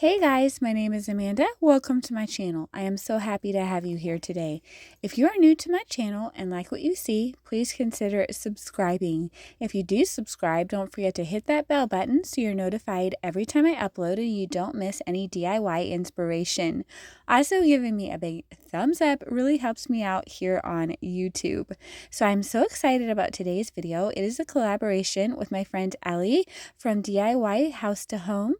Hey guys, my name is Amanda. Welcome to my channel. I am so happy to have you here today. If you are new to my channel and like what you see, please consider subscribing. If you do subscribe, don't forget to hit that bell button so you're notified every time I upload and you don't miss any DIY inspiration. Also, giving me a big thumbs up really helps me out here on YouTube. So I'm so excited about today's video. It is a collaboration with my friend Ellie from DIY House to Home,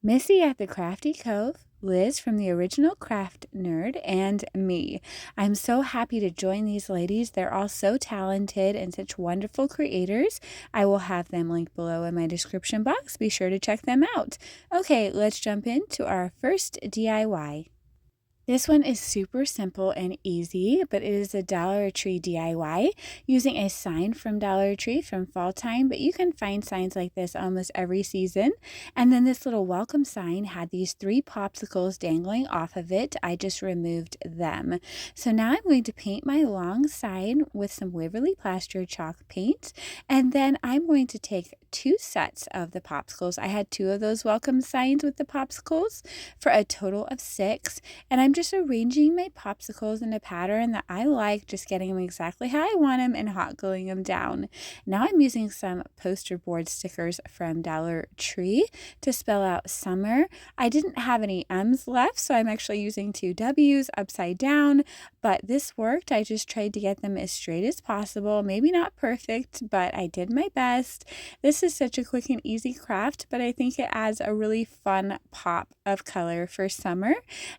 Missy at the Crafty Cove, Liz from the Original Craft Nerd, and me. I'm so happy to join these ladies. They're all so talented and such wonderful creators. I will have them linked below in my description box. Be sure to check them out. Okay, let's jump into our first DIY. This one is super simple and easy, but it is a Dollar Tree DIY using a sign from Dollar Tree from fall time, but you can find signs like this almost every season. And then this little welcome sign had these 3 popsicles dangling off of it. I just removed them. So now I'm going to paint my long sign with some Waverly Plaster chalk paint, and then I'm going to take 2 sets of the popsicles. I had 2 of those welcome signs with the popsicles for a total of 6, and I'm just arranging my popsicles in a pattern that I like, just getting them exactly how I want them and hot gluing them down. Now I'm using some poster board stickers from Dollar Tree to spell out summer. I didn't have any M's left, so I'm actually using 2 W's upside down, but this worked. I just tried to get them as straight as possible. Maybe not perfect, but I did my best. This is such a quick and easy craft, but I think it adds a really fun pop of color for summer.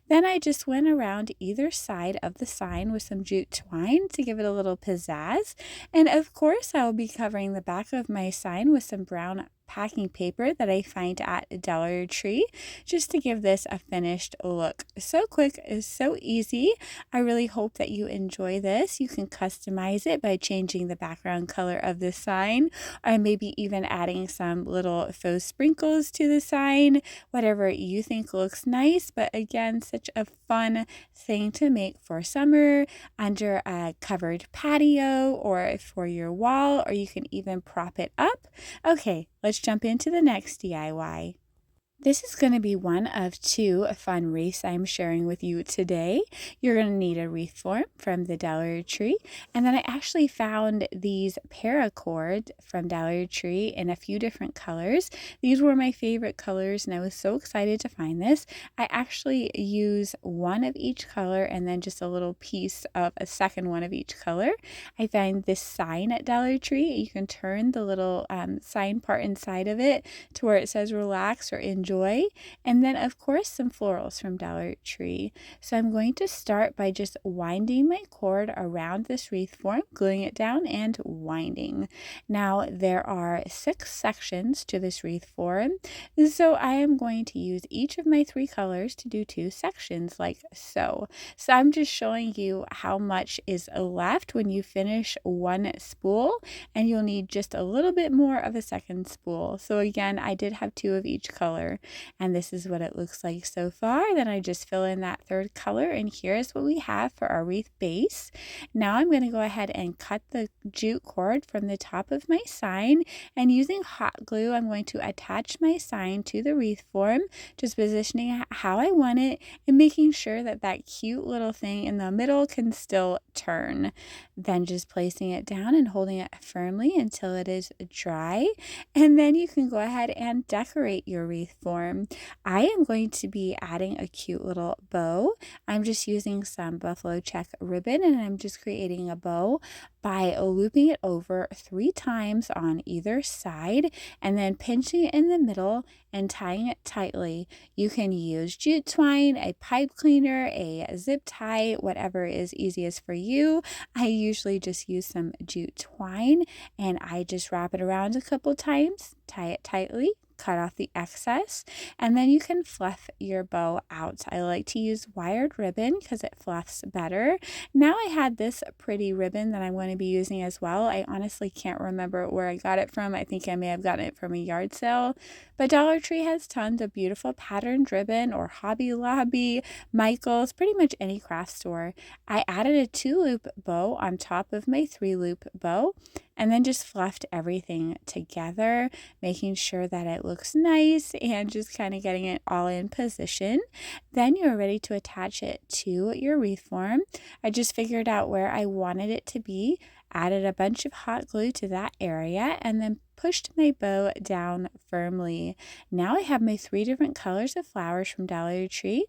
Then I just went around either side of the sign with some jute twine to give it a little pizzazz. And of course, I will be covering the back of my sign with some brown packing paper that I find at Dollar Tree, just to give this a finished look. So quick, is so easy. I really hope that you enjoy this. You can customize it by changing the background color of the sign, or maybe even adding some little faux sprinkles to the sign, whatever you think looks nice. But again, such a fun thing to make for summer under a covered patio or for your wall, or you can even prop it up. Okay, let's jump into the next DIY. This is going to be one of 2 fun wreaths I'm sharing with you today. You're going to need a wreath form from the Dollar Tree, and then I actually found these paracord from Dollar Tree in a few different colors. These were my favorite colors, and I was so excited to find this. I actually use one of each color and then just a little piece of a second one of each color. I found this sign at Dollar Tree. You can turn the little sign part inside of it to where it says relax or enjoy. And then of course some florals from Dollar Tree. So I'm going to start by just winding my cord around this wreath form, gluing it down and winding. Now there are 6 sections to this wreath form, so I am going to use each of my 3 colors to do 2 sections like so. So I'm just showing you how much is left when you finish one spool, and you'll need just a little bit more of a second spool. So again, I did have 2 of each color, and this is what it looks like so far. Then I just fill in that 3rd color, and here's what we have for our wreath base. Now I'm going to go ahead and cut the jute cord from the top of my sign, and using hot glue I'm going to attach my sign to the wreath form, just positioning how I want it and making sure that that cute little thing in the middle can still turn. Then just placing it down and holding it firmly until it is dry, and then you can go ahead and decorate your wreath form. I am going to be adding a cute little bow. I'm just using some buffalo check ribbon, and I'm just creating a bow by looping it over 3 times on either side and then pinching it in the middle and tying it tightly. You can use jute twine, a pipe cleaner, a zip tie, whatever is easiest for you. I usually just use some jute twine, and I just wrap it around a couple times, tie it tightly, cut off the excess, and then you can fluff your bow out. I like to use wired ribbon because it fluffs better. Now I had this pretty ribbon that I'm going to be using as well. I honestly can't remember where I got it from. I think I may have gotten it from a yard sale, but Dollar Tree has tons of beautiful patterned ribbon, or Hobby Lobby, Michael's, pretty much any craft store. I added a 2-loop bow on top of my 3-loop bow, and then just fluffed everything together, making sure that it looks nice and just kind of getting it all in position. Then you're ready to attach it to your wreath form. I just figured out where I wanted it to be, added a bunch of hot glue to that area, and then pushed my bow down firmly. Now I have my 3 different colors of flowers from Dollar Tree.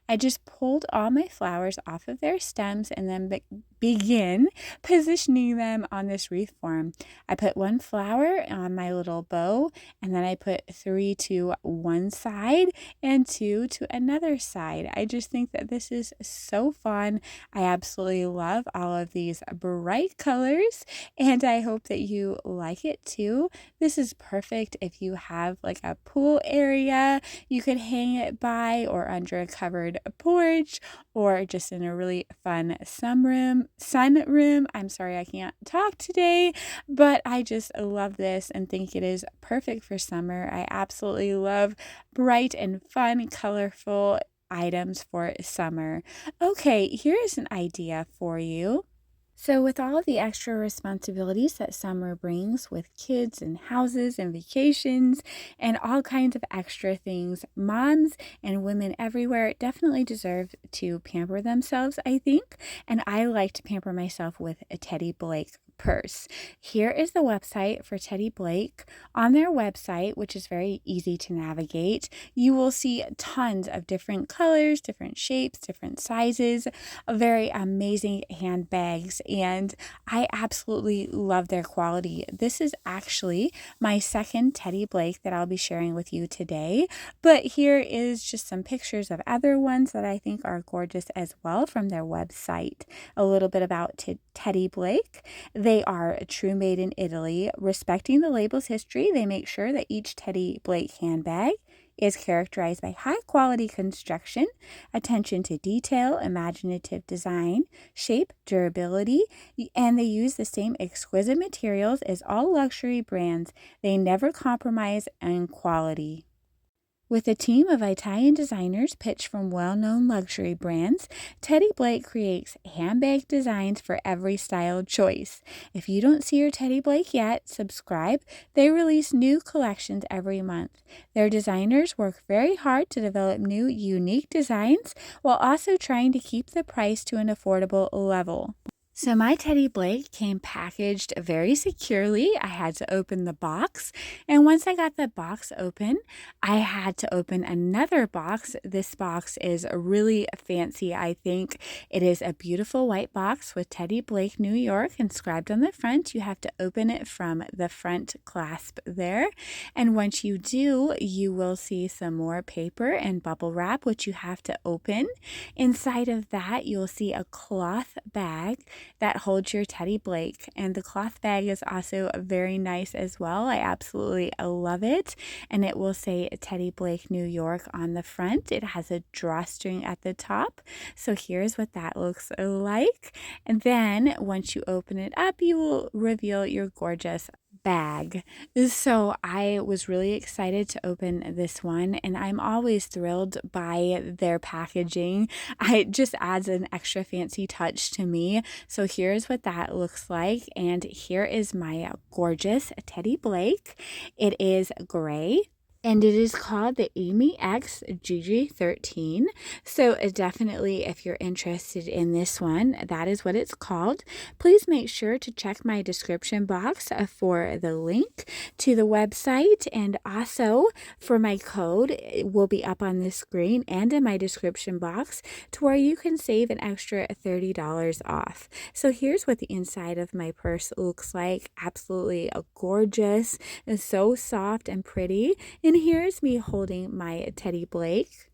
I just pulled all my flowers off of their stems and then begin positioning them on this wreath form. I put 1 flower on my little bow, and then I put 3 to one side and 2 to another side. I just think that this is so fun. I absolutely love all of these bright colors, and I hope that you like it too. This is perfect if you have like a pool area you could hang it by, or under a covered porch, or just in a really fun sunroom. I'm sorry, I can't talk today, but I just love this and think it is perfect for summer. I absolutely love bright and fun, colorful items for summer. Okay, here is an idea for you. So with all of the extra responsibilities that summer brings with kids and houses and vacations and all kinds of extra things, moms and women everywhere definitely deserve to pamper themselves, I think. And I like to pamper myself with a Teddy Blake purse. Here is the website for Teddy Blake. On their website, which is very easy to navigate, you will see tons of different colors, different shapes, different sizes, very amazing handbags, and I absolutely love their quality. This is actually my second Teddy Blake that I'll be sharing with you today, but here is just some pictures of other ones that I think are gorgeous as well from their website. A little bit about Teddy Blake. They are true made in Italy. Respecting the label's history, they make sure that each Teddy Blake handbag is characterized by high quality construction, attention to detail, imaginative design, shape, durability, and they use the same exquisite materials as all luxury brands. They never compromise on quality. With a team of Italian designers pitched from well-known luxury brands, Teddy Blake creates handbag designs for every style choice. If you don't see your Teddy Blake yet, subscribe. They release new collections every month. Their designers work very hard to develop new, unique designs while also trying to keep the price to an affordable level. So my Teddy Blake came packaged very securely. I had to open the box, and once I got the box open, I had to open another box. This box is really fancy, I think. It is a beautiful white box with Teddy Blake, New York inscribed on the front. You have to open it from the front clasp there, and once you do, you will see some more paper and bubble wrap, which you have to open. Inside of that, you'll see a cloth bag that holds your Teddy Blake, and the cloth bag is also very nice as well. I absolutely love it, and it will say Teddy Blake, New York on the front. It has a drawstring at the top, so here's what that looks like. And then once you open it up, you will reveal your gorgeous bag. So I was really excited to open this one, and I'm always thrilled by their packaging. It just adds an extra fancy touch to me. So here's what that looks like, and here is my gorgeous Teddy Blake. It is gray, and it is called the Amy X GG13. So definitely, if you're interested in this one, that is what it's called. Please make sure to check my description box for the link to the website, and also for my code. It will be up on the screen and in my description box, to where you can save an extra $30 off. So here's what the inside of my purse looks like. Absolutely gorgeous, and so soft and pretty. And here's me holding my Teddy Blake.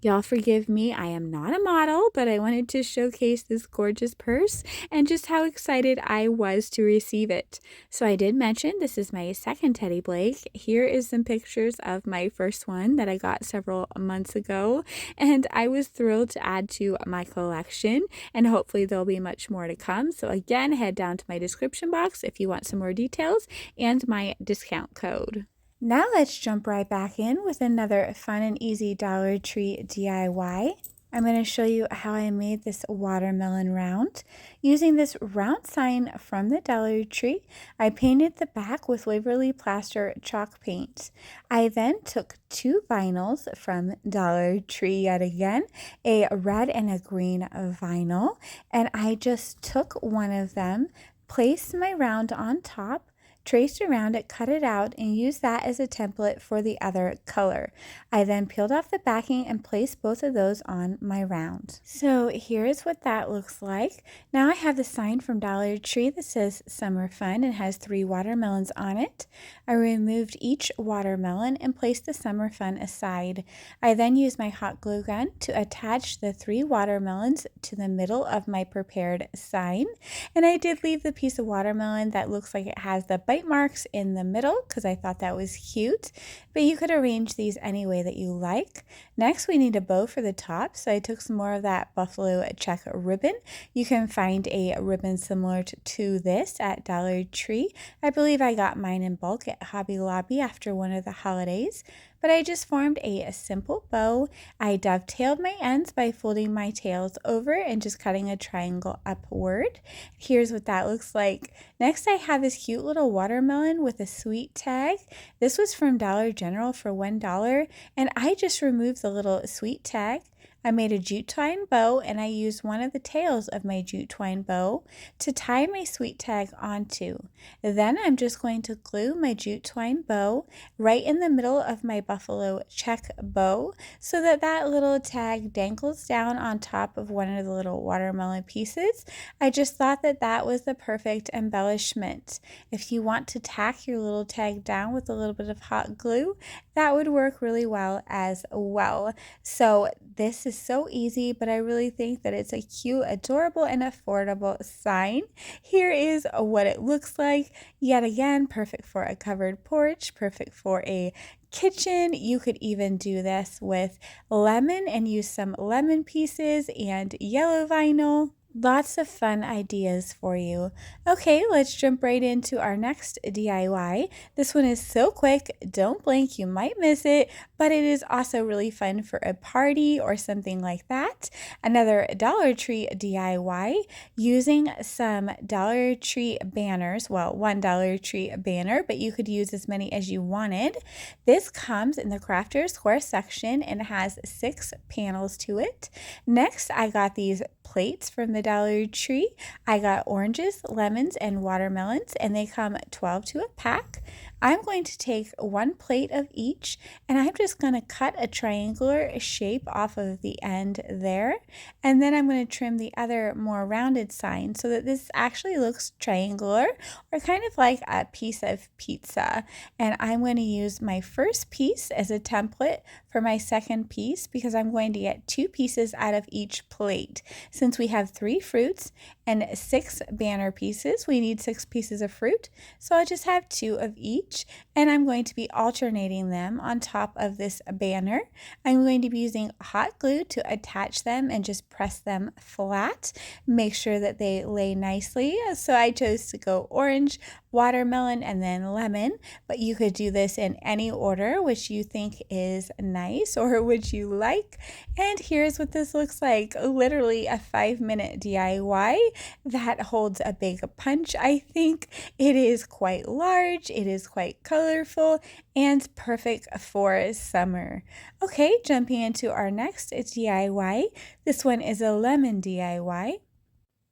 Y'all forgive me, I am not a model, but I wanted to showcase this gorgeous purse and just how excited I was to receive it. So I did mention this is my second Teddy Blake. Here is some pictures of my first one that I got several months ago, and I was thrilled to add to my collection, and hopefully there'll be much more to come. So again, head down to my description box if you want some more details and my discount code. Now let's jump right back in with another fun and easy Dollar Tree DIY. I'm going to show you how I made this watermelon round. Using this round sign from the Dollar Tree, I painted the back with Waverly Plaster chalk paint. I then took two vinyls from Dollar Tree yet again, a red and a green vinyl, and I just took one of them, placed my round on top, traced around it, cut it out, and used that as a template for the other color. I then peeled off the backing and placed both of those on my round. So here's what that looks like. Now I have the sign from Dollar Tree that says Summer Fun and has 3 watermelons on it. I removed each watermelon and placed the Summer Fun aside. I then used my hot glue gun to attach the 3 watermelons to the middle of my prepared sign. And I did leave the piece of watermelon that looks like it has the bite marks in the middle because I thought that was cute, but you could arrange these any way that you like. Next, we need a bow for the top, so I took some more of that buffalo check ribbon. You can find a ribbon similar to this at Dollar Tree. I believe I got mine in bulk at Hobby Lobby after one of the holidays. But I just formed a simple bow. I dovetailed my ends by folding my tails over and just cutting a triangle upward. Here's what that looks like. Next, I have this cute little watermelon with a sweet tag. This was from Dollar General for $1, and I just removed the little sweet tag. I made a jute twine bow, and I used one of the tails of my jute twine bow to tie my sweet tag onto. Then I'm just going to glue my jute twine bow right in the middle of my buffalo check bow so that that little tag dangles down on top of one of the little watermelon pieces. I just thought that that was the perfect embellishment. If you want to tack your little tag down with a little bit of hot glue, that would work really well as well. So this is so easy, but I really think that it's a cute, adorable, and affordable sign. Here is what it looks like. Yet again, perfect for a covered porch, perfect for a kitchen. You could even do this with lemon and use some lemon pieces and yellow vinyl. Lots of fun ideas for you. Okay, let's jump right into our next DIY. This one is so quick, don't blink, you might miss it, but it is also really fun for a party or something like that. Another Dollar Tree DIY using some Dollar Tree banners. Well, one Dollar Tree banner, but you could use as many as you wanted. This comes in the Crafter Square section and has 6 panels to it. Next, I got these plates from the Dollar Tree. I got oranges, lemons, and watermelons, and they come 12 to a pack. I'm going to take 1 plate of each, and I'm just going to cut a triangular shape off of the end there, and then I'm going to trim the other more rounded side so that this actually looks triangular or kind of like a piece of pizza. And I'm going to use my first piece as a template for my second piece because I'm going to get 2 pieces out of each plate. Since we have 3 fruits and 6 banner pieces, we need 6 pieces of fruit, so I just have 2 of each, and I'm going to be alternating them on top of this banner. I'm going to be using hot glue to attach them and just press them flat. Make sure that they lay nicely. So I chose to go orange, watermelon, and then lemon, but you could do this in any order which you think is nice or which you like. And here's what this looks like. Literally a 5-minute DIY that holds a big punch. I think it is quite large, it is quite colorful, and perfect for summer. Okay, jumping into our next DIY. This one is a lemon DIY.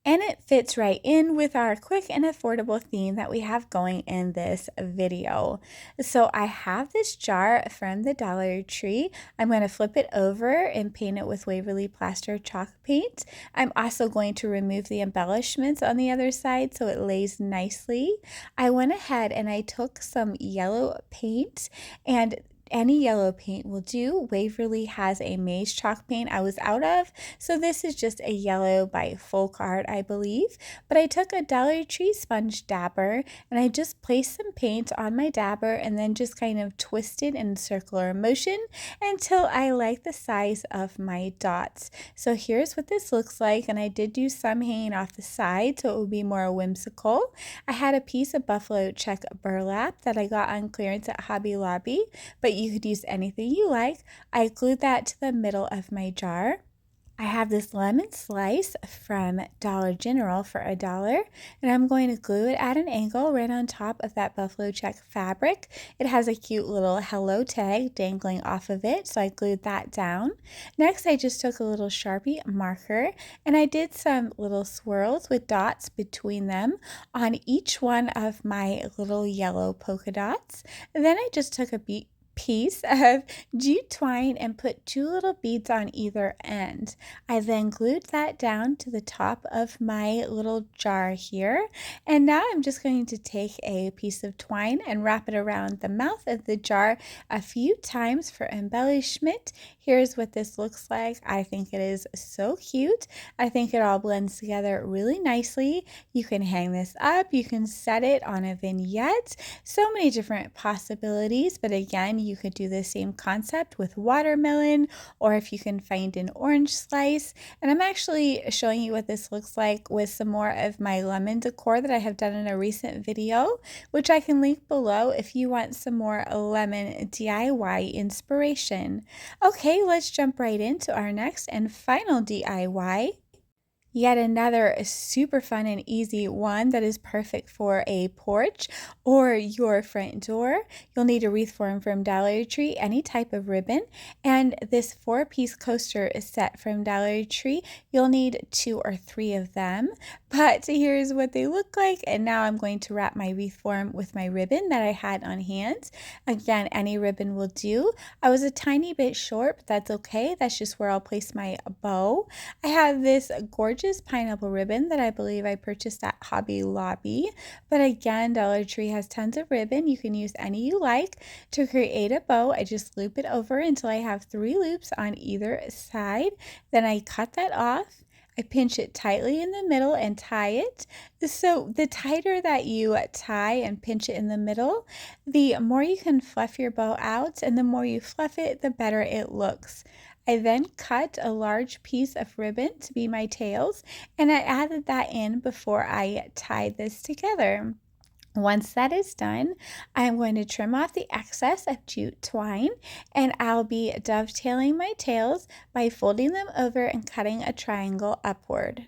And it fits right in with our quick and affordable theme that we have going in this video. So I have this jar from the Dollar Tree. I'm going to flip it over and paint it with Waverly Plaster chalk paint. I'm also going to remove the embellishments on the other side so it lays nicely. I went ahead and I took some yellow paint, and any yellow paint will do. Waverly has a maize chalk paint I was out of, so this is just a yellow by Folk Art, I believe. But I took a Dollar Tree sponge dabber and I just placed some paint on my dabber and then just kind of twisted in circular motion until I like the size of my dots. So here's what this looks like, and I did do some hanging off the side so it would be more whimsical. I had a piece of buffalo check burlap that I got on clearance at Hobby Lobby, but you could use anything you like. I glued that to the middle of my jar. I have this lemon slice from Dollar General for $1, and I'm going to glue it at an angle right on top of that buffalo check fabric. It has a cute little hello tag dangling off of it, so I glued that down. Next, I just took a little Sharpie marker and I did some little swirls with dots between them on each one of my little yellow polka dots. And then I just took a piece of jute twine and put 2 little beads on either end. I then glued that down to the top of my little jar here, and now I'm just going to take a piece of twine and wrap it around the mouth of the jar a few times for embellishment. Here's what this looks like. I think it is so cute. I think it all blends together really nicely. You can hang this up, you can set it on a vignette, so many different possibilities, but again, you could do the same concept with watermelon, or if you can find an orange slice. And I'm actually showing you what this looks like with some more of my lemon decor that I have done in a recent video, which I can link below if you want some more lemon DIY inspiration. Okay, let's jump right into our next and final DIY. Yet another super fun and easy one that is perfect for a porch or your front door. You'll need a wreath form from Dollar Tree, any type of ribbon, and this 4-piece coaster is set from Dollar Tree. You'll need 2 or 3 of them, but here's what they look like. And now I'm going to wrap my wreath form with my ribbon that I had on hand. Again, any ribbon will do. I was a tiny bit short, but that's okay. That's just where I'll place my bow. I have this gorgeous pineapple ribbon that I believe I purchased at Hobby Lobby, but again, Dollar Tree has tons of ribbon. You can use any you like. To create a bow, I just loop it over until I have 3 loops on either side. Then I cut that off. I pinch it tightly in the middle and tie it. So the tighter that you tie and pinch it in the middle, the more you can fluff your bow out, and the more you fluff it, the better it looks. I then cut a large piece of ribbon to be my tails, and I added that in before I tied this together. Once that is done, I'm going to trim off the excess of jute twine, and I'll be dovetailing my tails by folding them over and cutting a triangle upward.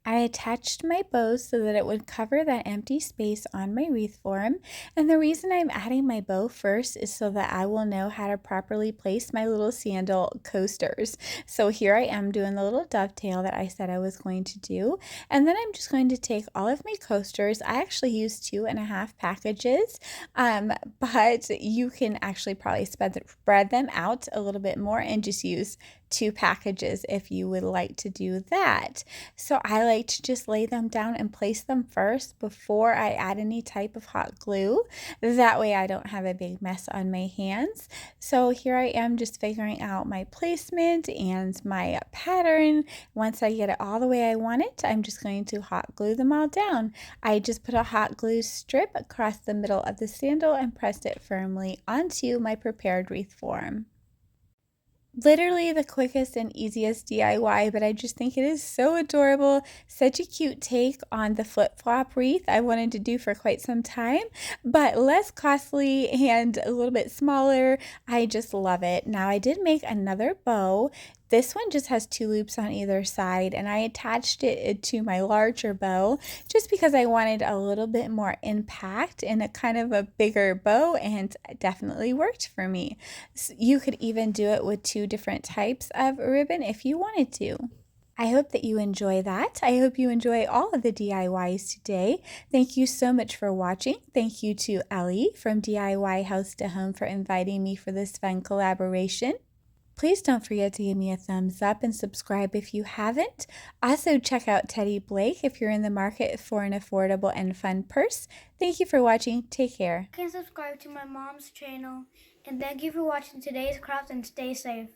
I attached my bow so that it would cover that empty space on my wreath form, and the reason I'm adding my bow first is so that I will know how to properly place my little sandal coasters. So here I am doing the little dovetail that I said I was going to do, and then I'm just going to take all of my coasters. I actually used 2.5 packages, but you can actually probably spread them out a little bit more and just use 2 packages if you would like to do that. So I like to just lay them down and place them first before I add any type of hot glue. That way I don't have a big mess on my hands. So here I am just figuring out my placement and my pattern. Once I get it all the way I want it, I'm just going to hot glue them all down. I just put a hot glue strip across the middle of the sandal and pressed it firmly onto my prepared wreath form. Literally the quickest and easiest DIY, but I just think it is so adorable. Such a cute take on the flip-flop wreath I wanted to do for quite some time, but less costly and a little bit smaller. I just love it. Now I did make another bow. This one just has 2 loops on either side, and I attached it to my larger bow just because I wanted a little bit more impact and a kind of a bigger bow, and it definitely worked for me. So you could even do it with 2 different types of ribbon if you wanted to. I hope that you enjoy that. I hope you enjoy all of the DIYs today. Thank you so much for watching. Thank you to Ellie from DIY House to Home for inviting me for this fun collaboration. Please don't forget to give me a thumbs up and subscribe if you haven't. Also, check out Teddy Blake if you're in the market for an affordable and fun purse. Thank you for watching. Take care. You can subscribe to my mom's channel. And thank you for watching today's craft and stay safe.